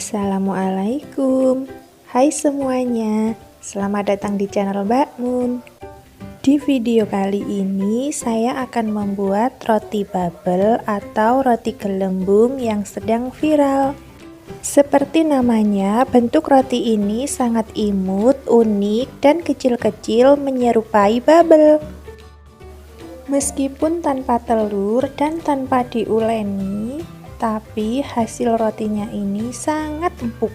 Assalamualaikum. Hai semuanya, selamat datang di channel Mbak Mun. Di video kali ini saya akan membuat roti bubble atau roti gelembung yang sedang viral. Seperti namanya, bentuk roti ini sangat imut, unik, dan kecil-kecil menyerupai bubble. Meskipun tanpa telur dan tanpa diuleni, tapi hasil rotinya ini sangat empuk.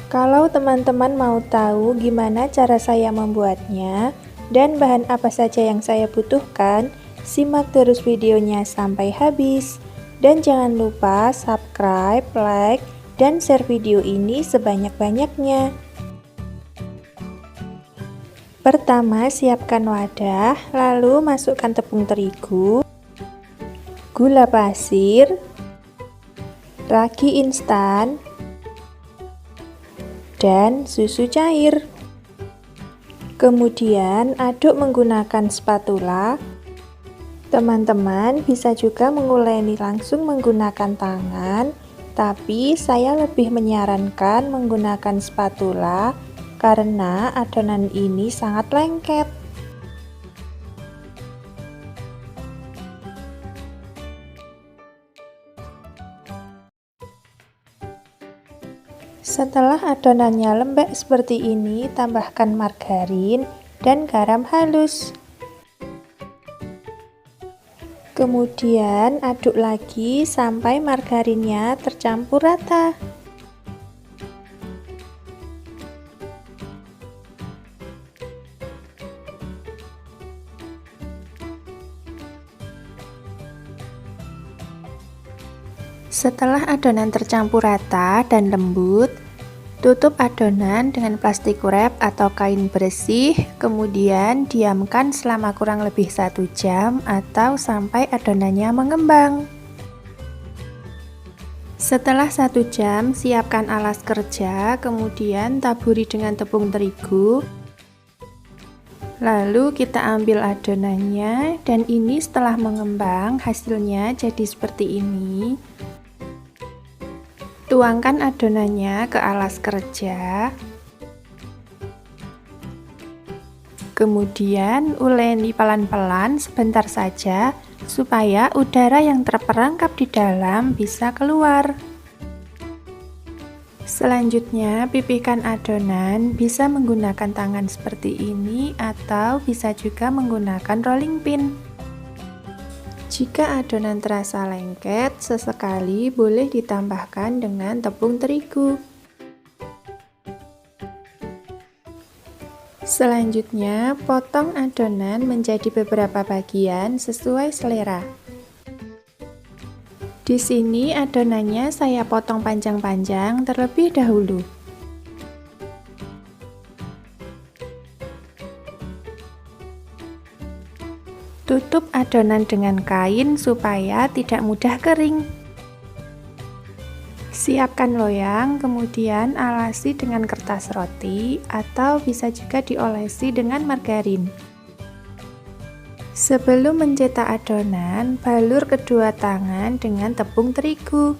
Kalau teman-teman mau tahu gimana cara saya membuatnya dan bahan apa saja yang saya butuhkan, simak terus videonya sampai habis. Dan jangan lupa subscribe, like, dan share video ini sebanyak-banyaknya. Pertama, siapkan wadah, lalu masukkan tepung terigu, gula pasir, ragi instan, dan susu cair. Kemudian aduk menggunakan spatula. Teman-teman bisa juga menguleni langsung menggunakan tangan, tapi saya lebih menyarankan menggunakan spatula karena adonan ini sangat lengket. Setelah adonannya lembek seperti ini, tambahkan margarin dan garam halus. Kemudian aduk lagi sampai margarinnya tercampur rata. Setelah adonan tercampur rata dan lembut, tutup adonan dengan plastik wrap atau kain bersih, kemudian diamkan selama kurang lebih 1 jam atau sampai adonannya mengembang. Setelah 1 jam, siapkan alas kerja, kemudian taburi dengan tepung terigu. Lalu kita ambil adonannya, dan ini setelah mengembang hasilnya jadi seperti ini. Tuangkan adonannya ke alas kerja, kemudian uleni pelan-pelan sebentar saja supaya udara yang terperangkap di dalam bisa keluar. Selanjutnya pipihkan adonan, bisa menggunakan tangan seperti ini atau bisa juga menggunakan rolling pin. Jika adonan terasa lengket, sesekali boleh ditambahkan dengan tepung terigu. Selanjutnya, potong adonan menjadi beberapa bagian sesuai selera. Di sini adonannya saya potong panjang-panjang terlebih dahulu. Tutup adonan dengan kain supaya tidak mudah kering. Siapkan loyang, kemudian alasi dengan kertas roti atau bisa juga diolesi dengan margarin. Sebelum mencetak adonan, balur kedua tangan dengan tepung terigu.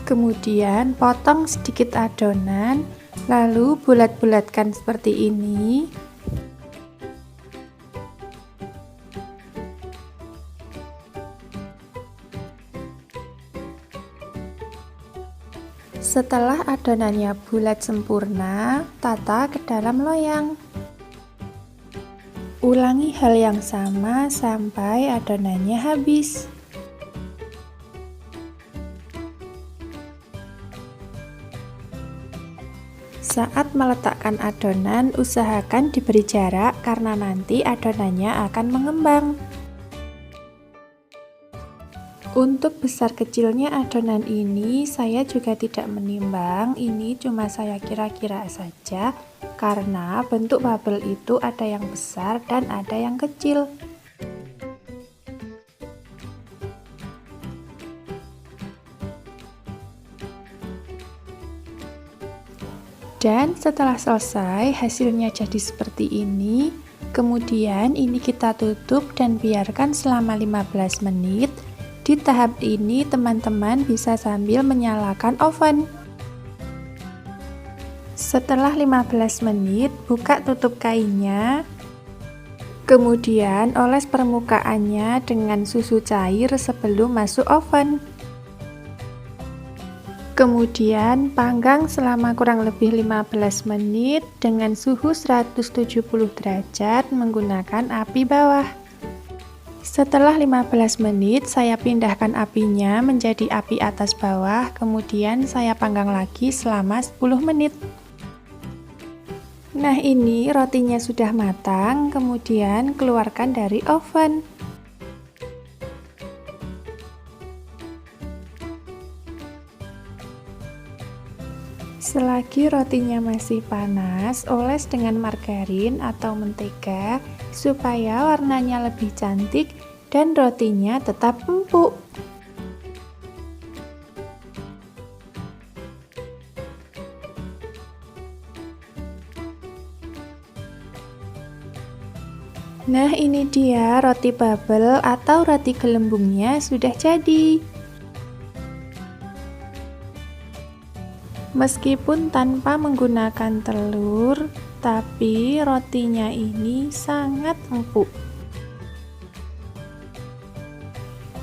Kemudian potong sedikit adonan, lalu bulat-bulatkan seperti ini. Setelah adonannya bulat sempurna, tata ke dalam loyang. Ulangi hal yang sama sampai adonannya habis. Saat meletakkan adonan, usahakan diberi jarak karena nanti adonannya akan mengembang. Untuk besar kecilnya adonan ini saya juga tidak menimbang, ini cuma saya kira-kira saja karena bentuk bubble itu ada yang besar dan ada yang kecil. Dan setelah selesai hasilnya jadi seperti ini. Kemudian ini kita tutup dan biarkan selama 15 menit Di tahap ini, teman-teman bisa sambil menyalakan oven. Setelah 15 menit, buka tutup kainnya. Kemudian, oles permukaannya dengan susu cair sebelum masuk oven. Kemudian, panggang selama kurang lebih 15 menit dengan suhu 170 derajat menggunakan api bawah. Setelah 15 menit, saya pindahkan apinya menjadi api atas bawah, kemudian saya panggang lagi selama 10 menit. Nah, ini rotinya sudah matang, kemudian keluarkan dari oven. Selagi rotinya masih panas, oles dengan margarin atau mentega supaya warnanya lebih cantik dan rotinya tetap empuk. Nah, ini dia roti bubble atau roti gelembungnya sudah jadi. Meskipun tanpa menggunakan telur, tapi rotinya ini sangat empuk.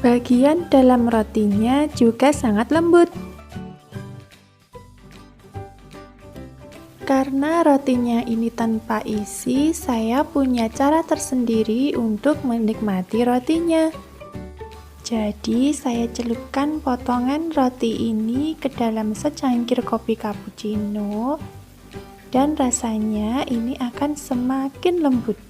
Bagian dalam rotinya juga sangat lembut. Karena rotinya ini tanpa isi, saya punya cara tersendiri untuk menikmati rotinya. Jadi, saya celupkan potongan roti ini ke dalam secangkir kopi cappuccino dan rasanya ini akan semakin lembut.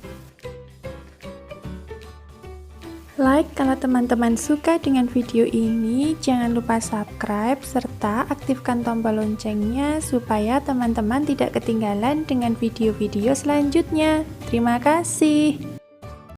Like kalau teman-teman suka dengan video ini, jangan lupa subscribe serta aktifkan tombol loncengnya supaya teman-teman tidak ketinggalan dengan video-video selanjutnya. Terima kasih.